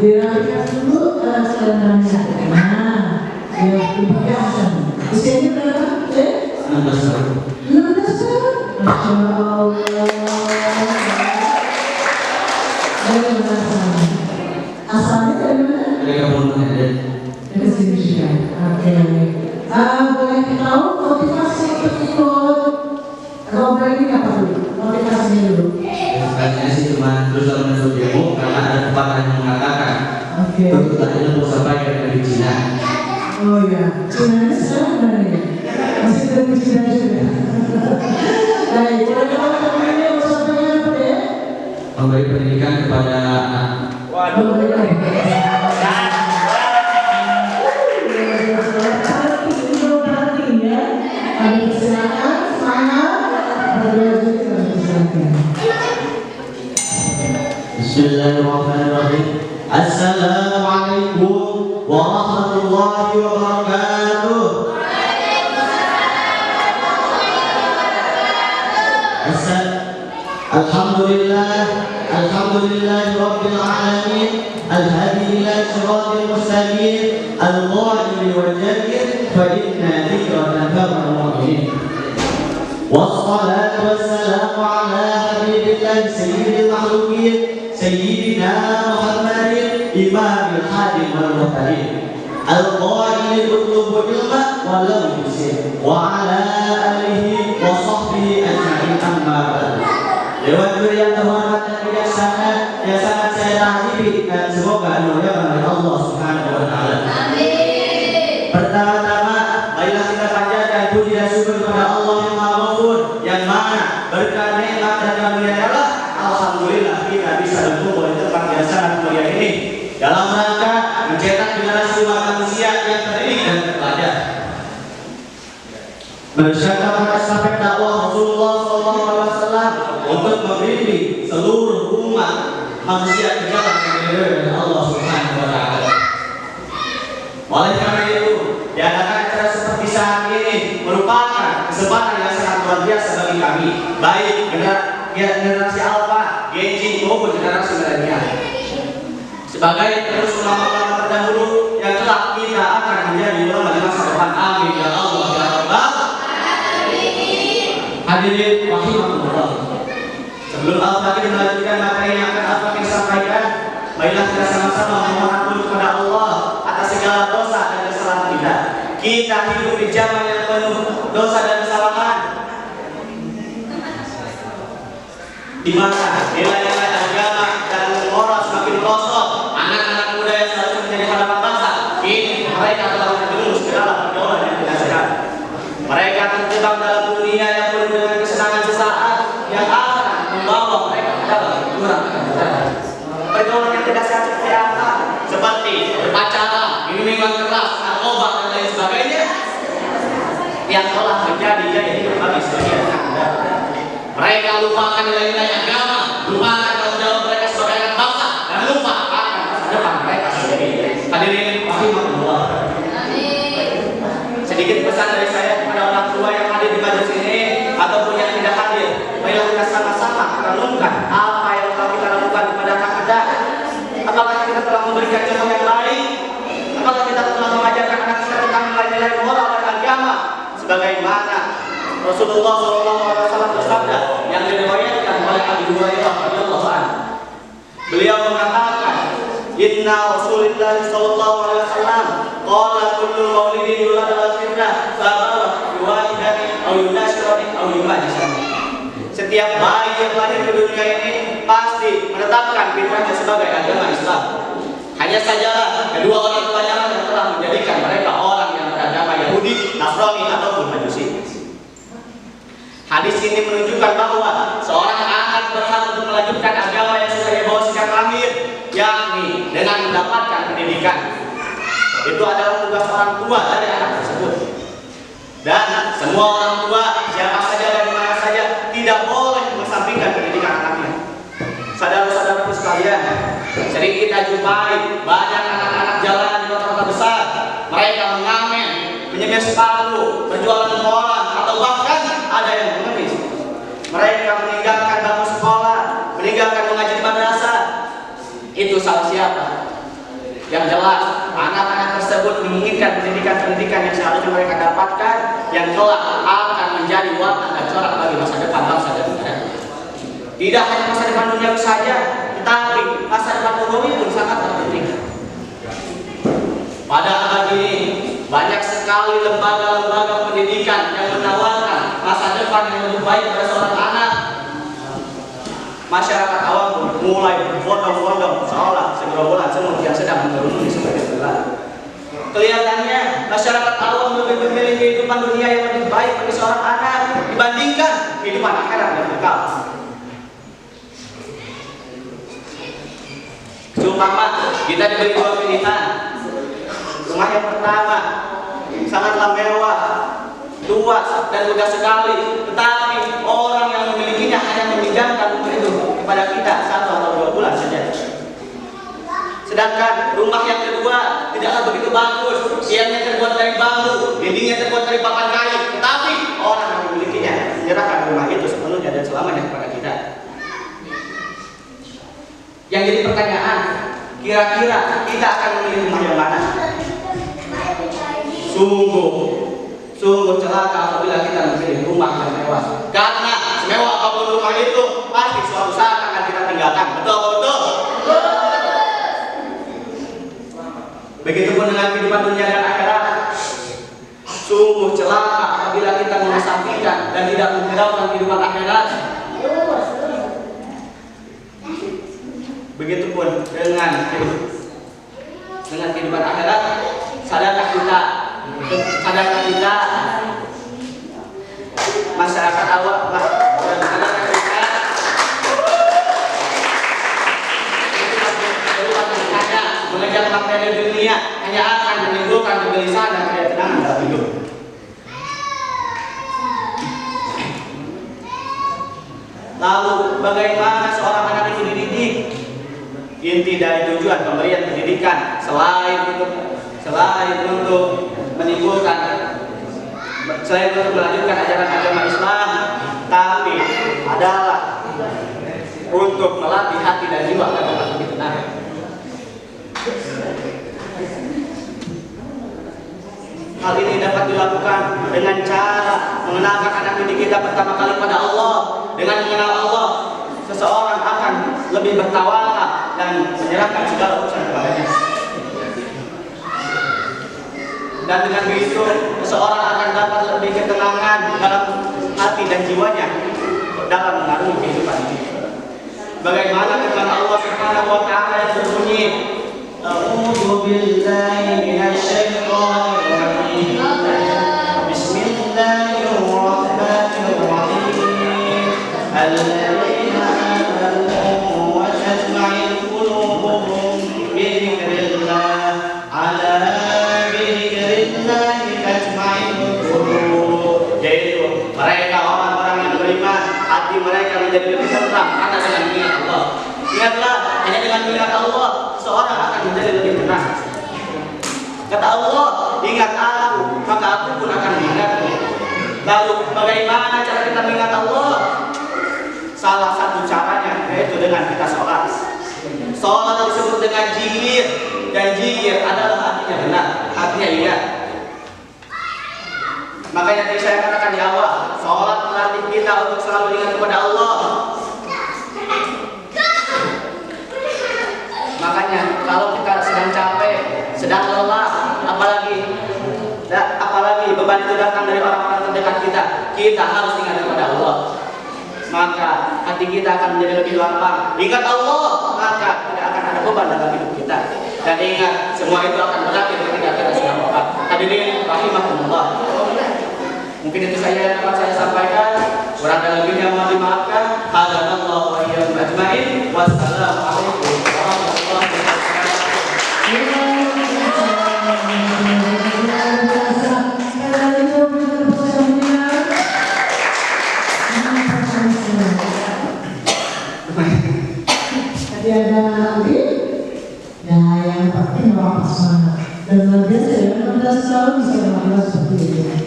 Dirapikan dulu selenangnya. Nah, ya dipegang. Usianya berapa? 16 tahun. 16 tahun. Masya Allah. Dari mana? Asalnya dari mana? Dari Kampung Medan. Dari sini juga. Oke. Boleh tahu motivasi untuk ikut lomba ini apa dulu? Motivasinya dulu. Katanya sih cuma berusaha menuntut ilmu karena ada pepatah yang mengatakan tuntutlah ilmu sampai ke negeri Cina. Oh ya, Cina sekarang mana ya? Masih dari Cina juga. Baik, boleh tahu temannya mau sampaikan apa ya? Memberi pendidikan kepada anak. Bismillahirrahmanirrahim. Assalamualaikum warahmatullahi wabarakatuh. Alhamdulillah rabbil alamin, al-hadi ila siratal mustaqim, al-qa'im wal jabir fa inna dhikraka tanfa'ul mu'minin. Wassalatu wassalamu ala habibillah sayyidil makhluqin sayyidina Muhammadin imamil hadin wal muhtadin al-qa'il utlubu ilma wa lam yusir wa ala alihi wa sahbihi ajma'in amma ba'du. Dewan Juri yang terhormat dan bijaksana yang sangat saya taati dan semoga dimuliakan oleh Allah Subhanahu wa taala. Amin. Pertama-tama marilah kita panjatkan puji dan syukur kepada Allah yang Maha Ghafur, yang mana berkat nikmat dan karunia Allah, alhamdulillah kita bisa berkumpul di tempat yang sangat mulia ini dalam rangka mencetak generasi manusia yang terdidik dan terpelajar. Mensyatakan estafet dakwah Rasulullah SAW untuk membimbing seluruh umat manusia ke jalan yang diridhoi oleh Allah Subhanahu wa taala. Oleh karena itu, diadakan acara seperti saat ini merupakan kesempatan yang sangat luar biasa bagi kami, baik generasi Alpha, Gen Z maupun generasi milenial. Sebagai terus ulama-ulama terdahulu yang kelak kita akan menjadi ulama di masa depan. Amin ya Allah ya Rabbal. Hadirin rahimahullah. Sebelum Al-Fakir melanjutkan materi yang akan Al-Fakir sampaikan, marilah kita sama-sama memohon ampun kepada Allah atas segala dosa dan kesalahan kita. Kita hidup di zaman yang penuh dosa dan kesalahan, di mana nilai-nilai agama dan moral semakin merosot. Anak-anak muda yang seharusnya menjadi harapan bangsa, kini mereka telah terjerumus ke dalam pergaulan yang tidak sehat. Mereka terjebak dalam dunia yang penuh dengan kesenangan sesaat yang akan membawa mereka ke dalam jurang kehancuran. Pergaulan yang tidak sehat seperti apa? Seperti berpacaran, minum-minuman keras, narkoba dan lain sebagainya, yang telah menjadi gaya hidup bagi sebagian anak muda. Mereka lupakan nilai-nilai agama, lupakan tanggung jawab mereka sebagai anak bangsa, dan lupa akan masa depan mereka sendiri. Hadirin rahimahullah. Sedikit pesan dari saya kepada orang tua yang hadir di majelis ini ataupun yang tidak hadir. Marilah kita sama-sama renungkan apa yang telah kita lakukan kepada anak kita. Apakah kita telah memberikan contoh yang baik? Apakah kita telah mengajarkan anak kita tentang nilai-nilai moral dan agama sebagaimana Rasulullah SAW bersabda yang diriwayatkan oleh Abu Hurairah radhiyallahu anhu. Beliau mengatakan, Inna Rasulullah sallallahu alaihi wasallam qala kullu maulidin yulad ala fitrah fa yuwahidani aw yunashirani aw yumajisani. Setiap bayi yang lahir ke dunia ini pasti menetapkan fitrahnya sebagai agama Islam. Hanya saja kedua orang tuanya yang telah menjadikan mereka orang yang beragama Yahudi, Nasrani ataupun Majusi. Hadis ini menunjukkan bahwa seorang anak berhak untuk melanjutkan agama yang sudah dibawa sejak lahir, yakni dengan mendapatkan pendidikan. Itu adalah tugas orang tua dari anak tersebut. Dan semua orang tua, siapa saja dan mana saja, tidak boleh mengesampingkan pendidikan anaknya. Saudara-saudaraku sekalian, sering kita jumpai banyak anak-anak jalanan di kota-kota besar. Mereka mengamen, menyemir sepatu, berjualan koran, atau bahkan ada yang mengemis. Mereka meninggalkan bangku sekolah, meninggalkan mengaji di madrasah. Itu salah siapa? Yang jelas, anak-anak tersebut menginginkan pendidikan-pendidikan yang seharusnya mereka dapatkan, yang kelak akan menjadi warna dan corak bagi masa depan bangsa dan negara. Tidak hanya masa depan dunia saja, tetapi masa depan ukhrawi pun sangat penting. Pada abad ini, banyak sekali lembaga-lembaga pendidikan yang menawarkan masa depan yang lebih baik pada seorang anak. Masyarakat awam pun mulai berbondong-bondong seolah segerombolan semut yang sedang mengerumuni sebagai ular. Kelihatannya masyarakat awam lebih memilih kehidupan dunia yang lebih baik bagi seorang anak dibandingkan kehidupan akhirat yang kekal. Seumpama kita diberi dua pilihan. Rumah yang pertama sangatlah mewah, luas dan megah sekali, tetapi orang yang memilikinya hanya meminjamkan rumah itu kepada kita 1 atau 2 bulan saja. Sedangkan rumah yang kedua tidaklah begitu bagus, tiangnya terbuat dari bambu, dindingnya terbuat dari papan kayu, tetapi orang yang memilikinya menyerahkan rumah itu sepenuhnya dan selamanya kepada kita. Yang jadi pertanyaan, kira-kira kita akan memilih rumah yang mana? Sungguh celaka apabila kita memilih rumah yang mewah. Karena semewah apapun rumah itu, pasti suatu saat akan kita tinggalkan. Betul? Begitupun dengan kehidupan dunia dan akhirat. Sungguh celaka apabila kita mengesampingkan dan tidak menghiraukan kehidupan akhirat. Begitupun dengan kehidupan akhirat. Sadarkah kita masyarakat awam, sadarkah kita hanya mengejar materi dunia hanya akan menimbulkan kegelisahan dan ketidaktenangan dalam hidup. Lalu bagaimana seorang anak itu dididik? Inti dari tujuan pemberian pendidikan selain untuk melanjutkan ajaran agama Islam, tapi adalah untuk melatih hati dan jiwa agar lebih tenang. Hal ini dapat dilakukan dengan cara mengenalkan anak didik kita pertama kali pada Allah. Dengan mengenal Allah, seseorang akan lebih bertawakal dan menyerahkan segala urusan kepadanya. Dan dengan begitu, seseorang akan dapat lebih ketenangan dalam hati dan jiwanya dalam mengarungi kehidupan ini. Bagaimana firman Allah Subhanahu wa taala yang berbunyi, A'udzu billahi minasy syaithanir rajim. Bismillahirrahmanirrahim. Alladzina amanu wa tatma'innu qulubuhum bi dzikrillah. Ala yaitu mereka orang-orang yang beriman, hati mereka menjadi lebih tenang karena dengan mengingat Allah. Ingatlah, hanya dengan mengingat Allah seorang akan menjadi lebih tenang. Kata Allah, ingat aku, maka aku pun akan mengingatmu. Lalu bagaimana cara kita mengingat Allah? Salah satu caranya yaitu dengan kita sholat. Sholat disebut dengan zikir, dan zikir adalah artinya benar, artinya iya. Makanya tadi saya katakan di awal, sholat melatih kita untuk selalu ingat kepada Allah. Makanya kalau kita sedang capek, sedang lelah, apalagi beban itu datang dari orang-orang terdekat kita harus ingat kepada Allah. Maka hati kita akan menjadi lebih lapang. Ingat Allah, maka tidak akan ada beban dalam hidup kita. Dan ingat, semua itu akan berakhir ketika kita sudah wafat. Hadirin rahimahumullah. Mungkin itu saja yang dapat saya sampaikan. Kurang dan lebihnya mohon dimaafkan. Hadanallahu wa iyyakum ajmain. Wassalamualaikum warahmatullahi wabarakatuh. Tadi ada lagi, ya yang penting orang semangat dan luar biasa ya, 16 tahun bisa melakukan seperti ini.